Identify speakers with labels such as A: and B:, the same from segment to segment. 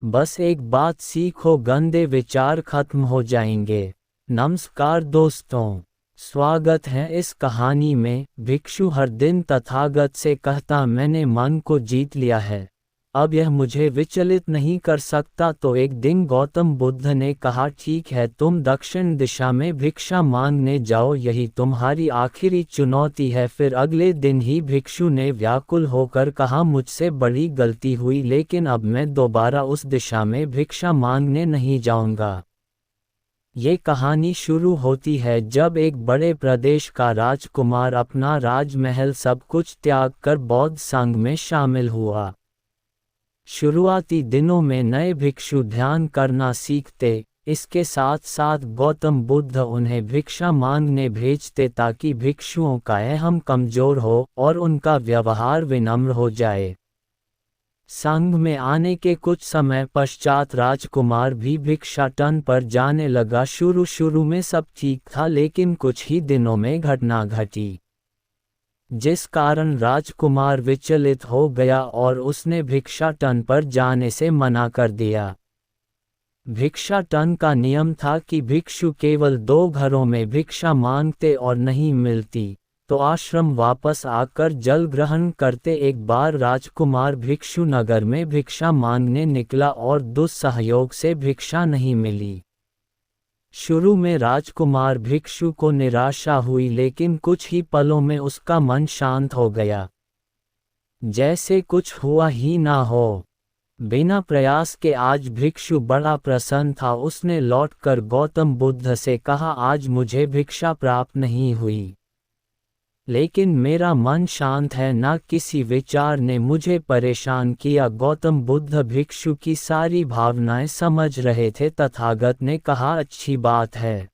A: बस एक बात सीखो, गंदे विचार खत्म हो जाएंगे। नमस्कार दोस्तों, स्वागत है इस कहानी में। भिक्षु हर दिन तथागत से कहता, मैंने मन को जीत लिया है, अब यह मुझे विचलित नहीं कर सकता। तो एक दिन गौतम बुद्ध ने कहा, ठीक है, तुम दक्षिण दिशा में भिक्षा मांगने जाओ, यही तुम्हारी आखिरी चुनौती है। फिर अगले दिन ही भिक्षु ने व्याकुल होकर कहा, मुझसे बड़ी गलती हुई, लेकिन अब मैं दोबारा उस दिशा में भिक्षा मांगने नहीं जाऊंगा। ये कहानी शुरू होती है जब एक बड़े प्रदेश का राजकुमार अपना राजमहल सब कुछ त्याग कर बौद्ध संघ में शामिल हुआ। शुरुआती दिनों में नए भिक्षु ध्यान करना सीखते, इसके साथ साथ गौतम बुद्ध उन्हें भिक्षा मांगने भेजते ताकि भिक्षुओं का अहम कमजोर हो और उनका व्यवहार विनम्र हो जाए। संघ में आने के कुछ समय पश्चात राजकुमार भी भिक्षाटन पर जाने लगा। शुरू में सब ठीक था, लेकिन कुछ ही दिनों में घटना घटी जिस कारण राजकुमार विचलित हो गया और उसने भिक्षाटन पर जाने से मना कर दिया। भिक्षाटन का नियम था कि भिक्षु केवल 2 घरों में भिक्षा मांगते और नहीं मिलती तो आश्रम वापस आकर जल ग्रहण करते। एक बार राजकुमार भिक्षु नगर में भिक्षा मांगने निकला और दुस्सहयोग से भिक्षा नहीं मिली। शुरू में राजकुमार भिक्षु को निराशा हुई, लेकिन कुछ ही पलों में उसका मन शांत हो गया, जैसे कुछ हुआ ही ना हो। बिना प्रयास के आज भिक्षु बड़ा प्रसन्न था। उसने लौटकर गौतम बुद्ध से कहा, आज मुझे भिक्षा प्राप्त नहीं हुई, लेकिन मेरा मन शांत है, न किसी विचार ने मुझे परेशान किया। गौतम बुद्ध भिक्षु की सारी भावनाएं समझ रहे थे। तथागत ने कहा, अच्छी बात है,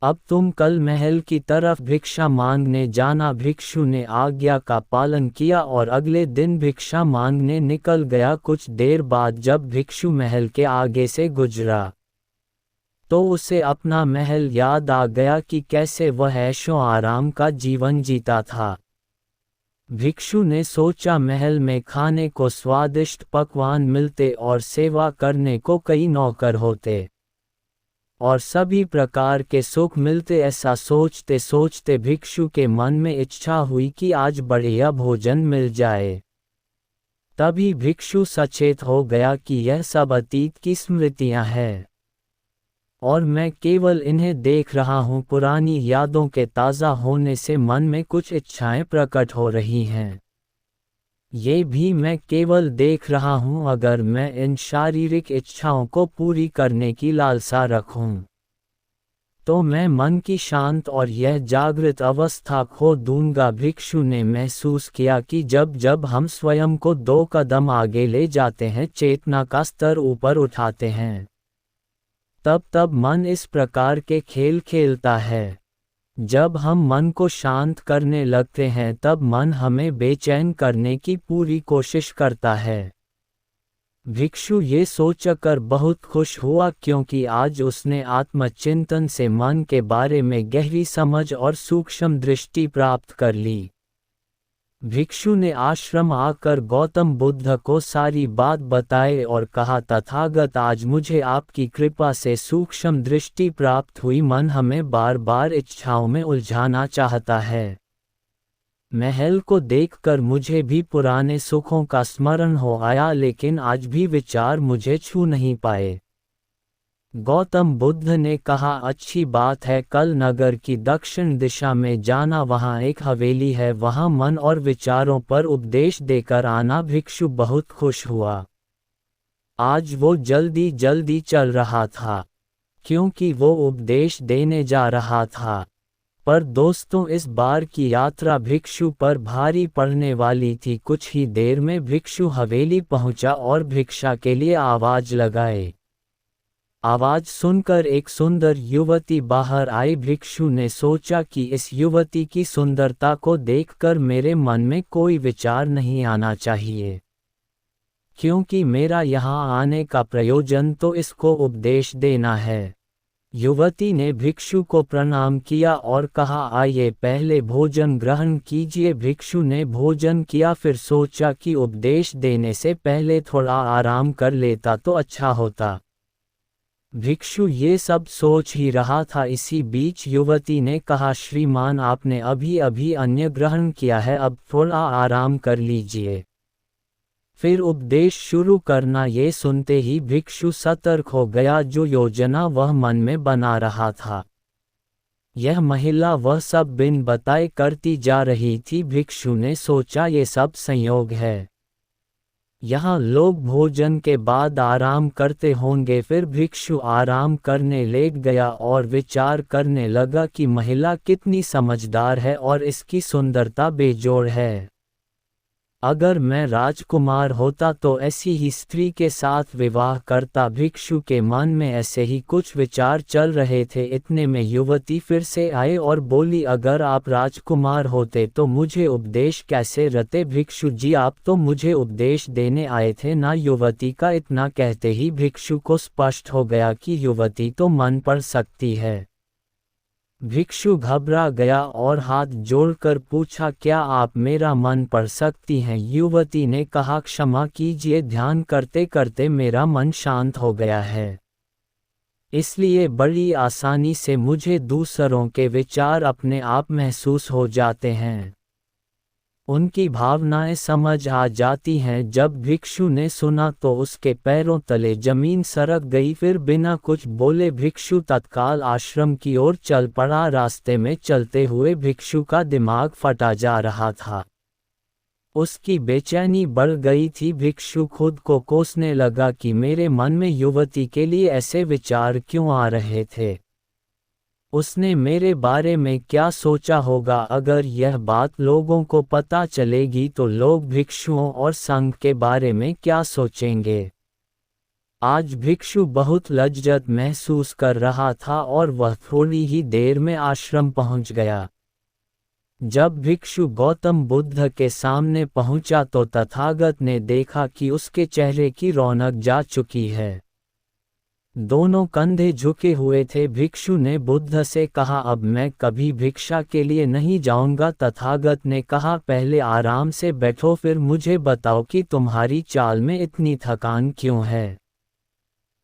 A: अब तुम कल महल की तरफ भिक्षा मांगने जाना। भिक्षु ने आज्ञा का पालन किया और अगले दिन भिक्षा मांगने निकल गया। कुछ देर बाद जब भिक्षु महल के आगे से गुजरा तो उसे अपना महल याद आ गया कि कैसे वह ऐशो आराम का जीवन जीता था। भिक्षु ने सोचा, महल में खाने को स्वादिष्ट पकवान मिलते और सेवा करने को कई नौकर होते और सभी प्रकार के सुख मिलते। ऐसा सोचते सोचते भिक्षु के मन में इच्छा हुई कि आज बढ़िया भोजन मिल जाए। तभी भिक्षु सचेत हो गया कि यह सब अतीत की स्मृतियां हैं और मैं केवल इन्हें देख रहा हूँ। पुरानी यादों के ताज़ा होने से मन में कुछ इच्छाएं प्रकट हो रही हैं, ये भी मैं केवल देख रहा हूँ। अगर मैं इन शारीरिक इच्छाओं को पूरी करने की लालसा रखूं तो मैं मन की शांत और यह जागृत अवस्था खो दूंगा। भिक्षु ने महसूस किया कि जब जब हम स्वयं को 2 कदम आगे ले जाते हैं, चेतना का स्तर ऊपर उठाते हैं, तब तब मन इस प्रकार के खेल खेलता है। जब हम मन को शांत करने लगते हैं तब मन हमें बेचैन करने की पूरी कोशिश करता है। भिक्षु ये सोचकर बहुत खुश हुआ क्योंकि आज उसने आत्मचिंतन से मन के बारे में गहरी समझ और सूक्ष्म दृष्टि प्राप्त कर ली। भिक्षु ने आश्रम आकर गौतम बुद्ध को सारी बात बताई और कहा, तथागत, आज मुझे आपकी कृपा से सूक्ष्म दृष्टि प्राप्त हुई। मन हमें बार बार इच्छाओं में उलझाना चाहता है। महल को देखकर मुझे भी पुराने सुखों का स्मरण हो आया, लेकिन आज भी विचार मुझे छू नहीं पाए। गौतम बुद्ध ने कहा, अच्छी बात है, कल नगर की दक्षिण दिशा में जाना, वहाँ एक हवेली है, वहाँ मन और विचारों पर उपदेश देकर आना। भिक्षु बहुत खुश हुआ। आज वो जल्दी जल्दी चल रहा था क्योंकि वो उपदेश देने जा रहा था। पर दोस्तों, इस बार की यात्रा भिक्षु पर भारी पड़ने वाली थी। कुछ ही देर में भिक्षु हवेली पहुंचा और भिक्षा के लिए आवाज लगाए। आवाज सुनकर एक सुंदर युवती बाहर आई। भिक्षु ने सोचा कि इस युवती की सुंदरता को देखकर मेरे मन में कोई विचार नहीं आना चाहिए, क्योंकि मेरा यहाँ आने का प्रयोजन तो इसको उपदेश देना है। युवती ने भिक्षु को प्रणाम किया और कहा, आइए पहले भोजन ग्रहण कीजिए। भिक्षु ने भोजन किया, फिर सोचा कि उपदेश देने से पहले थोड़ा आराम कर लेता तो अच्छा होता। भिक्षु ये सब सोच ही रहा था, इसी बीच युवती ने कहा, श्रीमान आपने अभी अभी अन्न ग्रहण किया है, अब थोड़ा आराम कर लीजिए, फिर उपदेश शुरू करना। ये सुनते ही भिक्षु सतर्क हो गया, जो योजना वह मन में बना रहा था। यह महिला वह सब बिन बताए करती जा रही थी। भिक्षु ने सोचा, ये सब संयोग है, यहाँ लोग भोजन के बाद आराम करते होंगे। फिर भिक्षु आराम करने लेट गया और विचार करने लगा कि महिला कितनी समझदार है और इसकी सुंदरता बेजोड़ है। अगर मैं राजकुमार होता तो ऐसी ही स्त्री के साथ विवाह करता। भिक्षु के मन में ऐसे ही कुछ विचार चल रहे थे। इतने में युवती फिर से आए और बोली, अगर आप राजकुमार होते तो मुझे उपदेश कैसे रहते। भिक्षु जी, आप तो मुझे उपदेश देने आए थे ना। युवती का इतना कहते ही भिक्षु को स्पष्ट हो गया कि युवती तो मन पढ़ सकती है। भिक्षु घबरा गया और हाथ जोड़कर पूछा, क्या आप मेरा मन पढ़ सकती हैं। युवती ने कहा, क्षमा कीजिए, ध्यान करते करते मेरा मन शांत हो गया है, इसलिए बड़ी आसानी से मुझे दूसरों के विचार अपने आप महसूस हो जाते हैं, उनकी भावनाएं समझ आ जाती हैं। जब भिक्षु ने सुना तो उसके पैरों तले जमीन सरक गई। फिर बिना कुछ बोले भिक्षु तत्काल आश्रम की ओर चल पड़ा। रास्ते में चलते हुए भिक्षु का दिमाग फटा जा रहा था, उसकी बेचैनी बढ़ गई थी। भिक्षु खुद को कोसने लगा कि मेरे मन में युवती के लिए ऐसे विचार क्यों आ रहे थे। उसने मेरे बारे में क्या सोचा होगा। अगर यह बात लोगों को पता चलेगी तो लोग भिक्षुओं और संघ के बारे में क्या सोचेंगे। आज भिक्षु बहुत लज्जत महसूस कर रहा था और वह थोड़ी ही देर में आश्रम पहुंच गया। जब भिक्षु गौतम बुद्ध के सामने पहुंचा तो तथागत ने देखा कि उसके चेहरे की रौनक जा चुकी है, दोनों कंधे झुके हुए थे। भिक्षु ने बुद्ध से कहा, अब मैं कभी भिक्षा के लिए नहीं जाऊंगा। तथागत ने कहा, पहले आराम से बैठो, फिर मुझे बताओ कि तुम्हारी चाल में इतनी थकान क्यों है।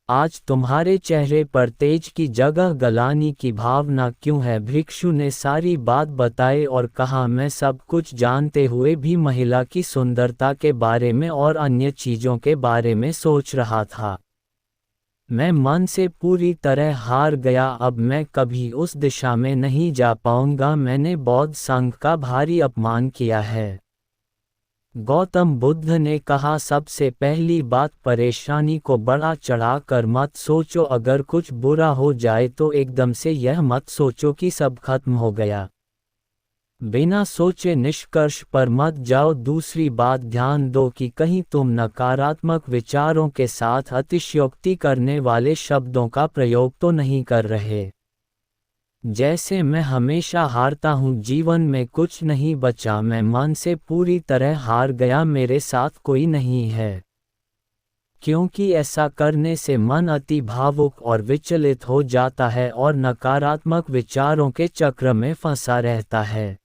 A: आज तुम्हारे चेहरे पर तेज की जगह गलानी की भावना क्यों है। भिक्षु ने सारी बात बताई और कहा, मैं सब कुछ जानते हुए भी महिला की सुंदरता के बारे में और अन्य चीज़ों के बारे में सोच रहा था। मैं मन से पूरी तरह हार गया, अब मैं कभी उस दिशा में नहीं जा पाऊंगा। मैंने बौद्ध संघ का भारी अपमान किया है। गौतम बुद्ध ने कहा, सबसे पहली बात, परेशानी को बढ़ा चढ़ाकर मत सोचो। अगर कुछ बुरा हो जाए तो एकदम से यह मत सोचो कि सब खत्म हो गया। बिना सोचे निष्कर्ष पर मत जाओ। दूसरी बात, ध्यान दो कि कहीं तुम नकारात्मक विचारों के साथ अतिशयोक्ति करने वाले शब्दों का प्रयोग तो नहीं कर रहे। जैसे मैं हमेशा हारता हूँ, जीवन में कुछ नहीं बचा, मैं मन से पूरी तरह हार गया, मेरे साथ कोई नहीं है। क्योंकि ऐसा करने से मन अति भावुक और विचलित हो जाता है और नकारात्मक विचारों के चक्र में फंसा रहता है।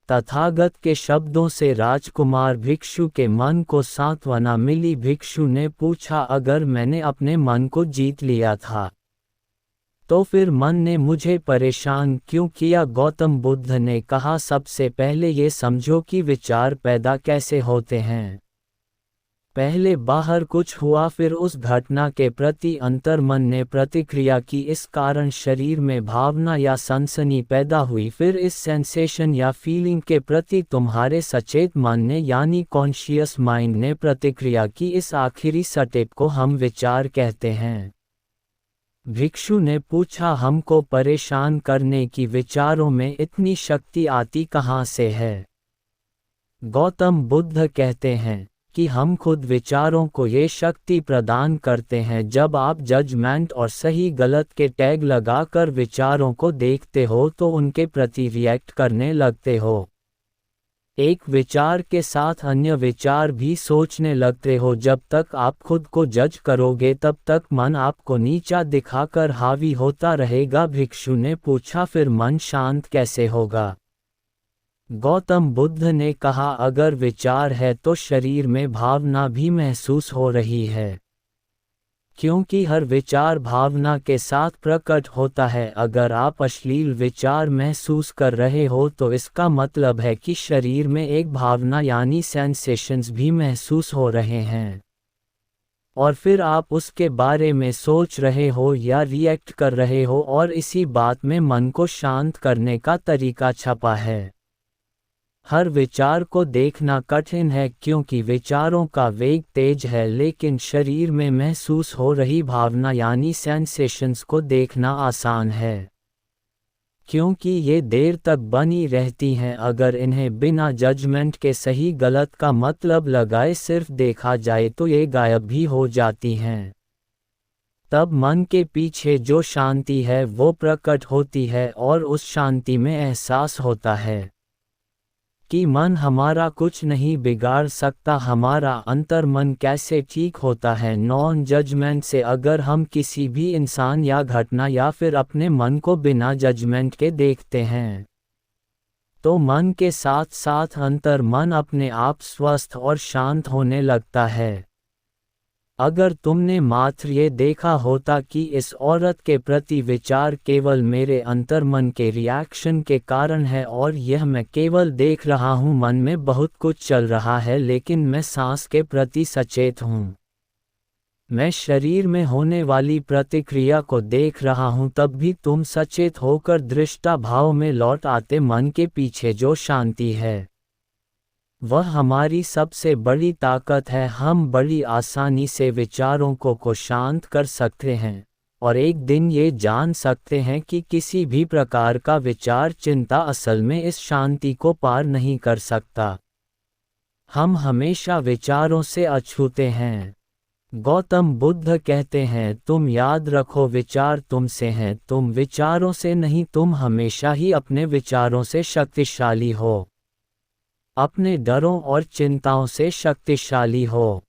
A: तथागत के शब्दों से राजकुमार भिक्षु के मन को सांत्वना मिली। भिक्षु ने पूछा, अगर मैंने अपने मन को जीत लिया था तो फिर मन ने मुझे परेशान क्यों किया। गौतम बुद्ध ने कहा, सबसे पहले ये समझो कि विचार पैदा कैसे होते हैं। पहले बाहर कुछ हुआ, फिर उस घटना के प्रति अंतर्मन ने प्रतिक्रिया की, इस कारण शरीर में भावना या सनसनी पैदा हुई। फिर इस सेंसेशन या फीलिंग के प्रति तुम्हारे सचेत मन ने यानी कॉन्शियस माइंड ने प्रतिक्रिया की। इस आखिरी स्टेप को हम विचार कहते हैं। भिक्षु ने पूछा, हमको परेशान करने की विचारों में इतनी शक्ति आती कहाँ से है। गौतम बुद्ध कहते हैं कि हम खुद विचारों को ये शक्ति प्रदान करते हैं। जब आप जजमेंट और सही गलत के टैग लगाकर विचारों को देखते हो तो उनके प्रति रिएक्ट करने लगते हो। एक विचार के साथ अन्य विचार भी सोचने लगते हो। जब तक आप खुद को जज करोगे तब तक मन आपको नीचा दिखाकर हावी होता रहेगा। भिक्षु ने पूछा, फिर मन शांत कैसे होगा? गौतम बुद्ध ने कहा, अगर विचार है तो शरीर में भावना भी महसूस हो रही है, क्योंकि हर विचार भावना के साथ प्रकट होता है। अगर आप अश्लील विचार महसूस कर रहे हो तो इसका मतलब है कि शरीर में एक भावना यानी सेंसेशंस भी महसूस हो रहे हैं, और फिर आप उसके बारे में सोच रहे हो या रिएक्ट कर रहे हो, और इसी बात में मन को शांत करने का तरीका छपा है। हर विचार को देखना कठिन है क्योंकि विचारों का वेग तेज है, लेकिन शरीर में महसूस हो रही भावना यानी सेंसेशंस को देखना आसान है, क्योंकि ये देर तक बनी रहती हैं। अगर इन्हें बिना जजमेंट के सही गलत का मतलब लगाए सिर्फ देखा जाए तो ये गायब भी हो जाती हैं। तब मन के पीछे जो शांति है वो प्रकट होती है, और उस शांति में एहसास होता है कि मन हमारा कुछ नहीं बिगाड़ सकता। हमारा अंतर्मन कैसे ठीक होता है? नॉन जजमेंट से। अगर हम किसी भी इंसान या घटना या फिर अपने मन को बिना जजमेंट के देखते हैं तो मन के साथ साथ अंतर्मन अपने आप स्वस्थ और शांत होने लगता है। अगर तुमने मात्र ये देखा होता कि इस औरत के प्रति विचार केवल मेरे अंतर्मन के रिएक्शन के कारण है और यह मैं केवल देख रहा हूँ, मन में बहुत कुछ चल रहा है लेकिन मैं सांस के प्रति सचेत हूँ, मैं शरीर में होने वाली प्रतिक्रिया को देख रहा हूँ, तब भी तुम सचेत होकर दृष्टा भाव में लौट आते। मन के पीछे जो शांति है वह हमारी सबसे बड़ी ताकत है। हम बड़ी आसानी से विचारों को शांत कर सकते हैं, और एक दिन ये जान सकते हैं कि किसी भी प्रकार का विचार चिंता असल में इस शांति को पार नहीं कर सकता। हम हमेशा विचारों से अछूते हैं। गौतम बुद्ध कहते हैं, तुम याद रखो विचार तुमसे हैं, तुम विचारों से नहीं। तुम हमेशा ही अपने विचारों से शक्तिशाली हो, अपने डरों और चिंताओं से शक्तिशाली हो।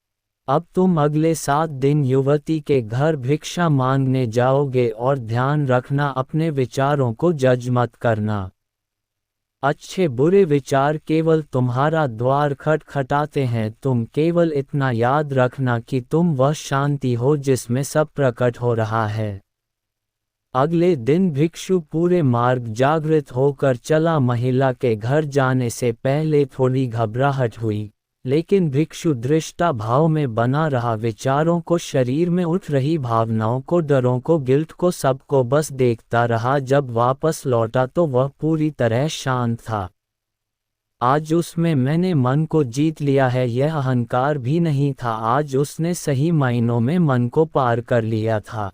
A: अब तुम अगले 7 दिन युवती के घर भिक्षा मांगने जाओगे, और ध्यान रखना अपने विचारों को जज मत करना। अच्छे बुरे विचार केवल तुम्हारा द्वार खटखटाते हैं। तुम केवल इतना याद रखना कि तुम वह शांति हो जिसमें सब प्रकट हो रहा है। अगले दिन भिक्षु पूरे मार्ग जागृत होकर चला। महिला के घर जाने से पहले थोड़ी घबराहट हुई, लेकिन भिक्षु दृष्टा भाव में बना रहा। विचारों को, शरीर में उठ रही भावनाओं को, डरों को, गिल्ट को, सबको बस देखता रहा। जब वापस लौटा तो वह पूरी तरह शांत था। आज उसमें मैंने मन को जीत लिया है, यह अहंकार भी नहीं था। आज उसने सही मायनों में मन को पार कर लिया था।